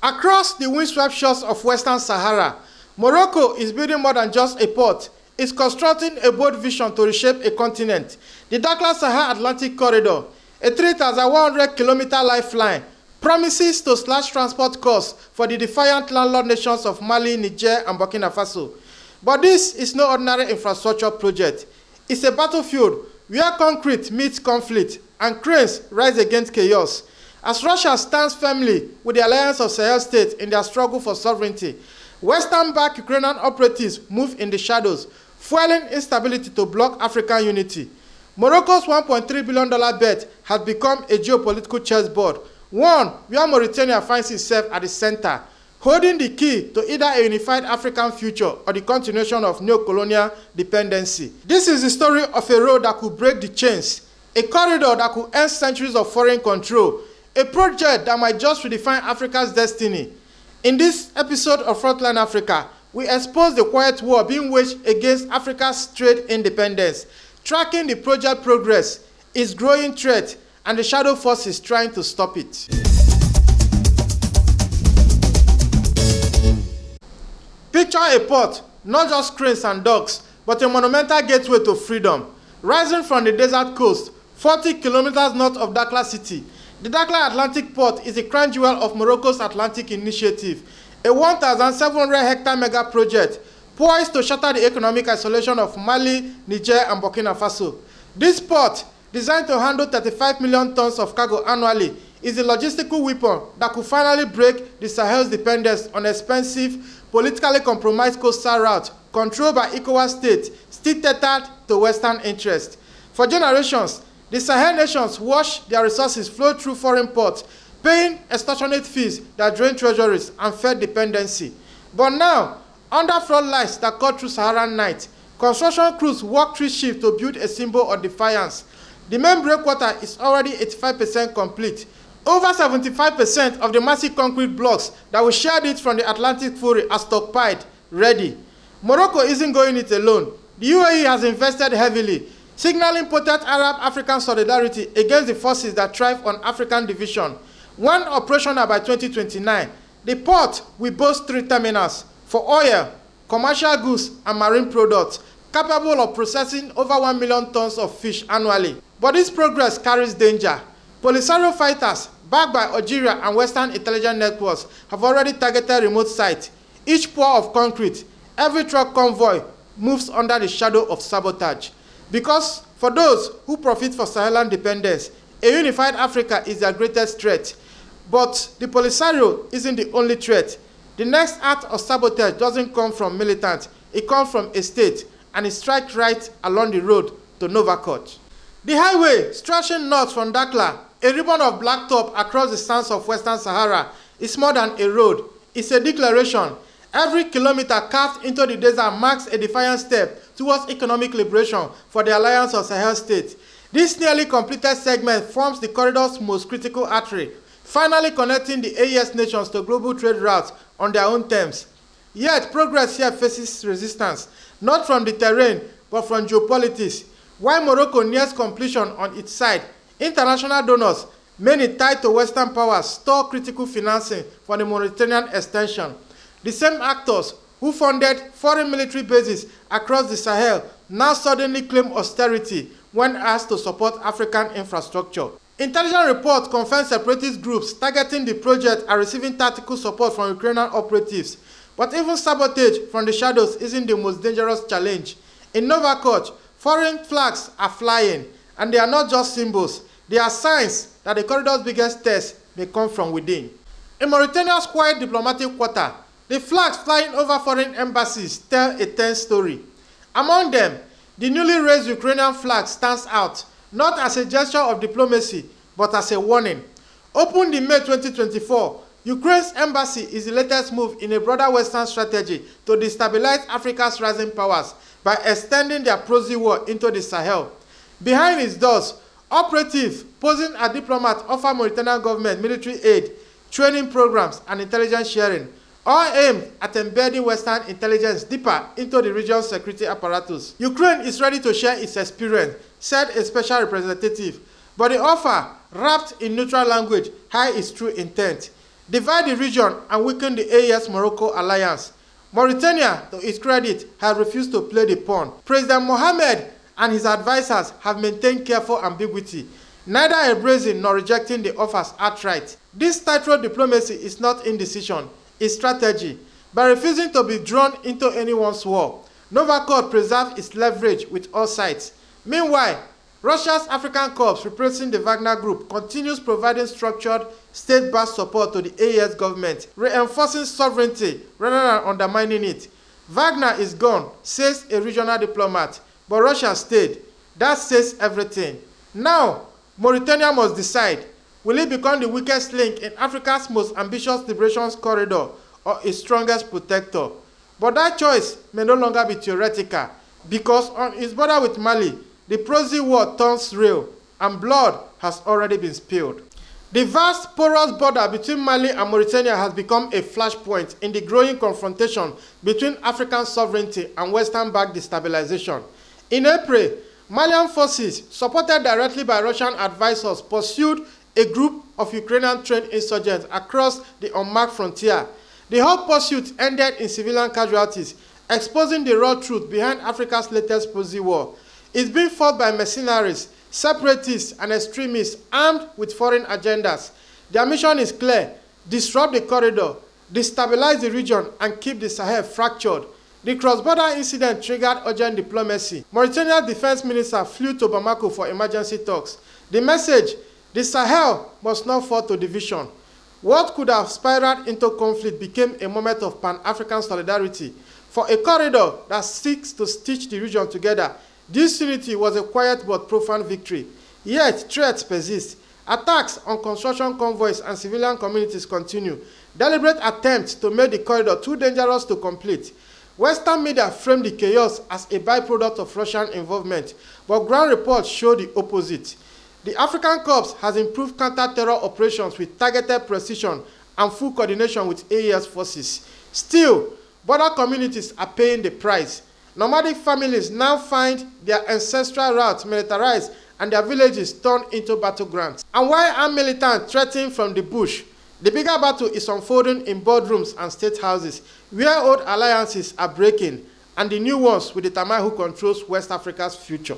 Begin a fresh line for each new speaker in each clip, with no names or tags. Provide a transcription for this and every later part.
Across the windswept shores of Western Sahara, Morocco is building more than just a port. It's constructing a bold vision to reshape a continent. The Dakhla-Sahel Atlantic Corridor, a 3,100-kilometer lifeline, promises to slash transport costs for the defiant landlocked nations of Mali, Niger, and Burkina Faso. But this is no ordinary infrastructure project. It's a battlefield where concrete meets conflict and cranes rise against chaos. As Russia stands firmly with the Alliance of Sahel States in their struggle for sovereignty, Western-backed Ukrainian operatives move in the shadows, fueling instability to block African unity. Morocco's $1.3 billion bet has become a geopolitical chessboard, one where Mauritania finds itself at the center, holding the key to either a unified African future or the continuation of neocolonial dependency. This is the story of a road that could break the chains, a corridor that could end centuries of foreign control, a project that might just redefine Africa's destiny. In this episode of Frontline Africa, we expose the quiet war being waged against Africa's trade independence, tracking the project progress, its growing threat, and the shadow forces trying to stop it. Picture a port, not just cranes and docks, but a monumental gateway to freedom. Rising from the desert coast, 40 kilometers north of Dakhla City, the Dakhla Atlantic Port is a crown jewel of Morocco's Atlantic Initiative, a 1,700-hectare mega project poised to shatter the economic isolation of Mali, Niger, and Burkina Faso. This port, designed to handle 35 million tons of cargo annually, is a logistical weapon that could finally break the Sahel's dependence on expensive, politically compromised coastal routes controlled by ECOWAS states, still tethered to Western interests. For generations, the Sahel nations watched their resources flow through foreign ports, paying extortionate fees that drain treasuries and fed dependency. But now, under floodlights that cut through Saharan night, construction crews work three shifts to build a symbol of defiance. The main breakwater is already 85% complete. Over 75% of the massive concrete blocks that will shade it from the Atlantic Fury are stockpiled, ready. Morocco isn't going it alone. The UAE has invested heavily, signaling potent Arab-African solidarity against the forces that thrive on African division. When operational by 2029, the port will boast 3 terminals for oil, commercial goods, and marine products, capable of processing over 1 million tons of fish annually. But this progress carries danger. Polisario fighters, backed by Algeria and Western intelligence networks, have already targeted remote sites. Each pour of concrete, every truck convoy moves under the shadow of sabotage. Because for those who profit for Sahelan dependence, a unified Africa is their greatest threat. But the Polisario isn't the only threat. The next act of sabotage doesn't come from militants, it comes from a state, and it strikes right along the road to Nouakchott. The highway stretching north from Dakhla, a ribbon of blacktop across the sands of Western Sahara, is more than a road. It's a declaration. Every kilometer carved into the desert marks a defiant step towards economic liberation for the Alliance of Sahel States. This nearly completed segment forms the corridor's most critical artery, finally connecting the AES nations to global trade routes on their own terms. Yet, progress here faces resistance, not from the terrain, but from geopolitics. While Morocco nears completion on its side, international donors, many tied to Western powers, store critical financing for the Mauritanian extension. The same actors who funded foreign military bases across the Sahel now suddenly claim austerity when asked to support African infrastructure. Intelligence reports confirm separatist groups targeting the project are receiving tactical support from Ukrainian operatives. But even sabotage from the shadows isn't the most dangerous challenge. In Nouakchott, foreign flags are flying, and they are not just symbols. They are signs that the corridor's biggest test may come from within. In Mauritania's quiet diplomatic quarter, the flags flying over foreign embassies tell a tense story. Among them, the newly raised Ukrainian flag stands out, not as a gesture of diplomacy, but as a warning. Opened in May 2024, Ukraine's embassy is the latest move in a broader Western strategy to destabilize Africa's rising powers by extending their proxy war into the Sahel. Behind its doors, operatives posing as diplomats offer Mauritanian government military aid, training programs, and intelligence sharing, all aimed at embedding Western intelligence deeper into the region's security apparatus. Ukraine is ready to share its experience, said a special representative, but the offer, wrapped in neutral language, hides its true intent. divide the region, and weaken the AES-Morocco alliance. Mauritania, to its credit, has refused to play the pawn. President Mohamed and his advisors have maintained careful ambiguity, neither embracing nor rejecting the offers outright. This tightrope diplomacy is not indecision, it's strategy. By refusing to be drawn into anyone's war, Nouakchott preserves its leverage with all sides. Meanwhile, Russia's African Corps, replacing the Wagner Group, continues providing structured, state-backed support to the AES government, reinforcing sovereignty rather than undermining it. Wagner is gone, says a regional diplomat, but Russia stayed. That says everything. Now, Mauritania must decide, will it become the weakest link in Africa's most ambitious liberation corridor or its strongest protector? But that choice may no longer be theoretical, because on its border with Mali, the proxy war turns real, and blood has already been spilled. The vast, porous border between Mali and Mauritania has become a flashpoint in the growing confrontation between African sovereignty and Western-backed destabilization. In April, Malian forces, supported directly by Russian advisors, pursued a group of Ukrainian-trained insurgents across the unmarked frontier. The hot pursuit ended in civilian casualties, exposing the raw truth behind Africa's latest proxy war. It's being fought by mercenaries, separatists, and extremists armed with foreign agendas. Their mission is clear: disrupt the corridor, destabilize the region, and keep the Sahel fractured. The cross-border incident triggered urgent diplomacy. Mauritania's defense minister flew to Bamako for emergency talks. The message: the Sahel must not fall to division. What could have spiraled into conflict became a moment of Pan-African solidarity. For a corridor that seeks to stitch the region together, this unity was a quiet but profound victory. Yet, threats persist. Attacks on construction convoys and civilian communities continue. Deliberate attempts to make the corridor too dangerous to complete. Western media framed the chaos as a byproduct of Russian involvement, but ground reports show the opposite. The African Corps has improved counter-terror operations with targeted precision and full coordination with AES forces. Still, border communities are paying the price. Nomadic families now find their ancestral routes militarized and their villages turned into battlegrounds. And while armed militants threaten from the bush, the bigger battle is unfolding in boardrooms and state houses, where old alliances are breaking and the new ones will determine who controls West Africa's future.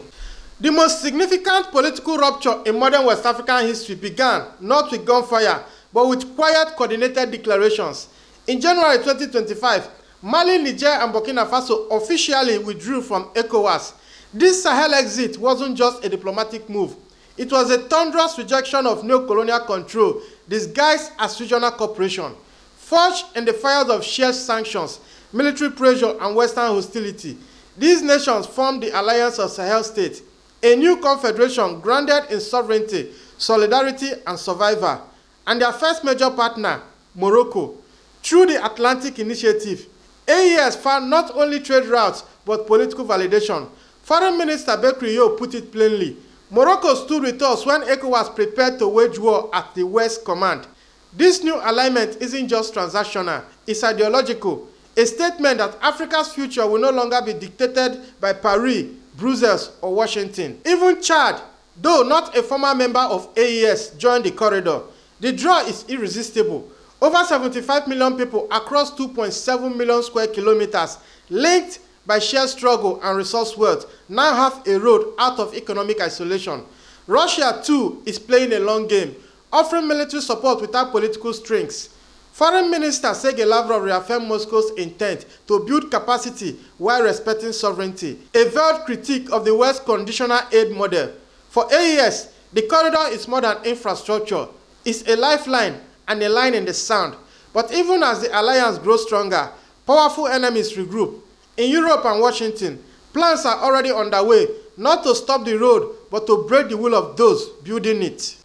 The most significant political rupture in modern West African history began not with gunfire, but with quiet, coordinated declarations. In January 2025, Mali, Niger, and Burkina Faso officially withdrew from ECOWAS. This Sahel exit wasn't just a diplomatic move. It was a thunderous rejection of neocolonial control, disguised as regional cooperation. Forged in the fires of shared sanctions, military pressure, and Western hostility, these nations formed the Alliance of Sahel States, a new confederation grounded in sovereignty, solidarity, and survival. And their first major partner, Morocco. Through the Atlantic Initiative, AES found not only trade routes, but political validation. Foreign Minister Bekri put it plainly: Morocco stood with us when ECOWAS prepared to wage war at the West Command. This new alignment isn't just transactional, it's ideological, a statement that Africa's future will no longer be dictated by Paris, Brussels, or Washington. Even Chad, though not a former member of AES, joined the corridor. The draw is irresistible. Over 75 million people across 2.7 million square kilometers, linked by shared struggle and resource wealth, now have a road out of economic isolation. Russia, too, is playing a long game, offering military support without political strings. Foreign Minister Sergei Lavrov reaffirmed Moscow's intent to build capacity while respecting sovereignty, a veiled critique of the West's conditional aid model. For AES, the corridor is more than infrastructure. It's a lifeline and a line in the sand. But even as the alliance grows stronger, powerful enemies regroup. In Europe and Washington, plans are already underway, not to stop the road, but to break the will of those building it.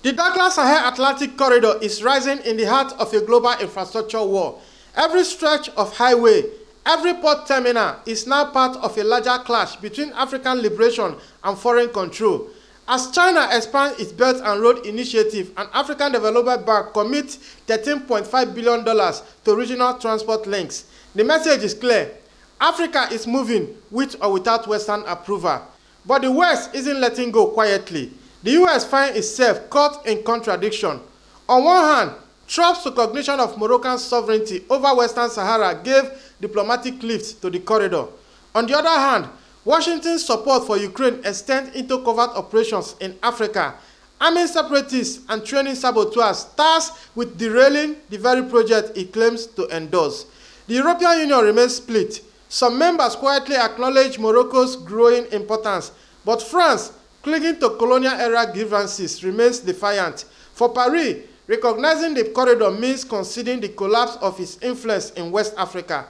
The Dakhla-Sahel Atlantic corridor is rising in the heart of a global infrastructure war. Every stretch of highway, every port terminal is now part of a larger clash between African liberation and foreign control. As China expands its Belt and Road Initiative and African Development Bank commits $13.5 billion to regional transport links, the message is clear: Africa is moving with or without Western approval. But the West isn't letting go quietly. The US finds itself caught in contradiction. On one hand, Trump's recognition of Moroccan sovereignty over Western Sahara gave diplomatic lift to the corridor. On the other hand, Washington's support for Ukraine extends into covert operations in Africa, arming separatists and training saboteurs, tasked with derailing the very project it claims to endorse. The European Union remains split. Some members quietly acknowledge Morocco's growing importance, but France, clinging to colonial-era grievances, remains defiant. For Paris, recognizing the corridor means conceding the collapse of its influence in West Africa.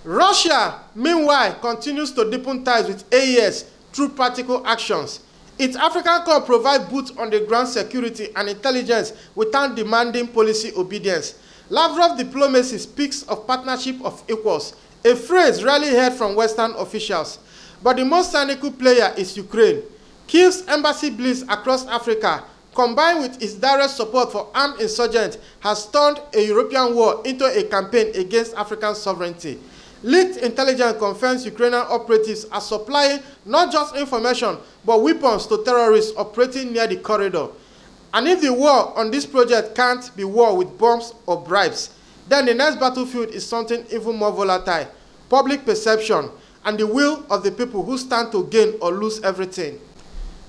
Russia, meanwhile, continues to deepen ties with AES through practical actions. Its African core provides boots-on-the-ground security and intelligence without demanding policy obedience. Lavrov diplomacy speaks of partnership of equals, a phrase rarely heard from Western officials. But the most cynical player is Ukraine. Kyiv's embassy bliss across Africa, combined with its direct support for armed insurgents, has turned a European war into a campaign against African sovereignty. Leaked intelligence confirms Ukrainian operatives are supplying not just information, but weapons to terrorists operating near the corridor. And if the war on this project can't be war with bombs or bribes, then the next battlefield is something even more volatile: public perception and the will of the people who stand to gain or lose everything.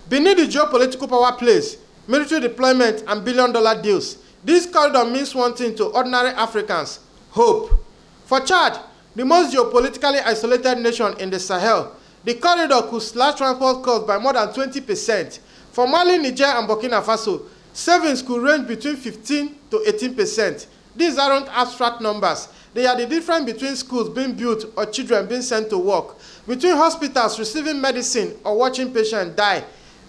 Beneath the geopolitical power plays, military deployment and billion-dollar deals, this corridor means one thing to ordinary Africans: hope. For Chad, the most geopolitically isolated nation in the Sahel, the corridor could slash transport costs by more than 20%. For Mali, Niger, and Burkina Faso, savings could range between 15 to 18%. These aren't abstract numbers. They are the difference between schools being built or children being sent to work, between hospitals receiving medicine or watching patients die.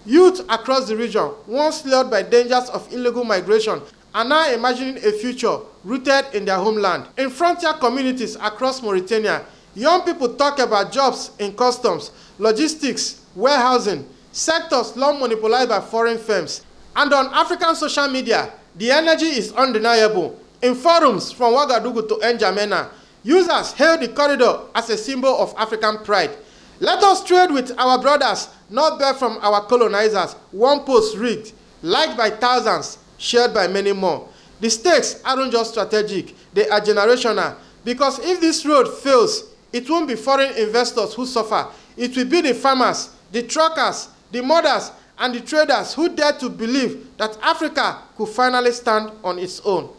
Youth across the region, once lured by dangers of illegal migration, are now imagining a future rooted in their homeland. In frontier communities across Mauritania, young people talk about jobs in customs, logistics, warehousing, sectors long monopolized by foreign firms. And on African social media, the energy is undeniable. In forums from Ouagadougou to N'Djamena, users hail the corridor as a symbol of African pride. Let us trade with our brothers, not beg from our colonizers. One post rigged, liked by thousands, shared by many more. The stakes aren't just strategic, they are generational. Because if this road fails, it won't be foreign investors who suffer. It will be the farmers, the truckers, the mothers, and the traders who dare to believe that Africa could finally stand on its own.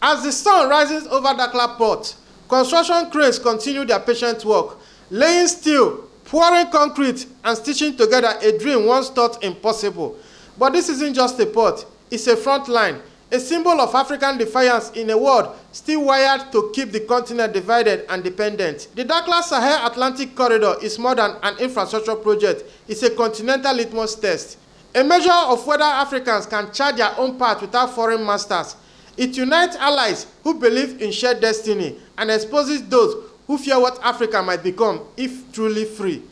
As the sun rises over Dakhla port, construction cranes continue their patient work, laying steel, pouring concrete, and stitching together a dream once thought impossible. But this isn't just a port, it's a front line, a symbol of African defiance in a world still wired to keep the continent divided and dependent. The Dakhla-Sahel Atlantic Corridor is more than an infrastructure project, it's a continental litmus test. A measure of whether Africans can chart their own path without foreign masters. It unites allies who believe in shared destiny and exposes those who fear what Africa might become if truly free.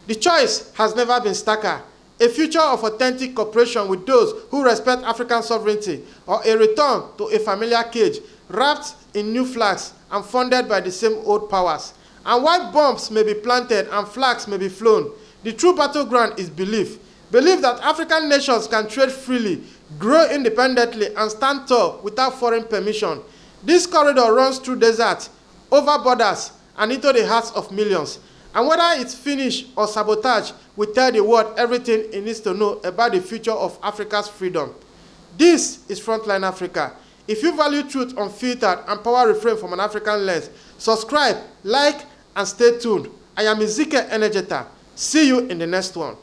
The choice has never been starker: a future of authentic cooperation with those who respect African sovereignty, or a return to a familiar cage wrapped in new flags and funded by the same old powers. And while bombs may be planted and flags may be flown, the true battleground is belief. Belief that African nations can trade freely, grow independently, and stand tall without foreign permission. This corridor runs through deserts, over borders, and into the hearts of millions. And whether it's finished or sabotage, we tell the world everything it needs to know about the future of Africa's freedom. This is Frontline Africa. If you value truth unfiltered and power reframed from an African lens, subscribe, like, and stay tuned. I am Ezekiel Enegeta. See you in the next one.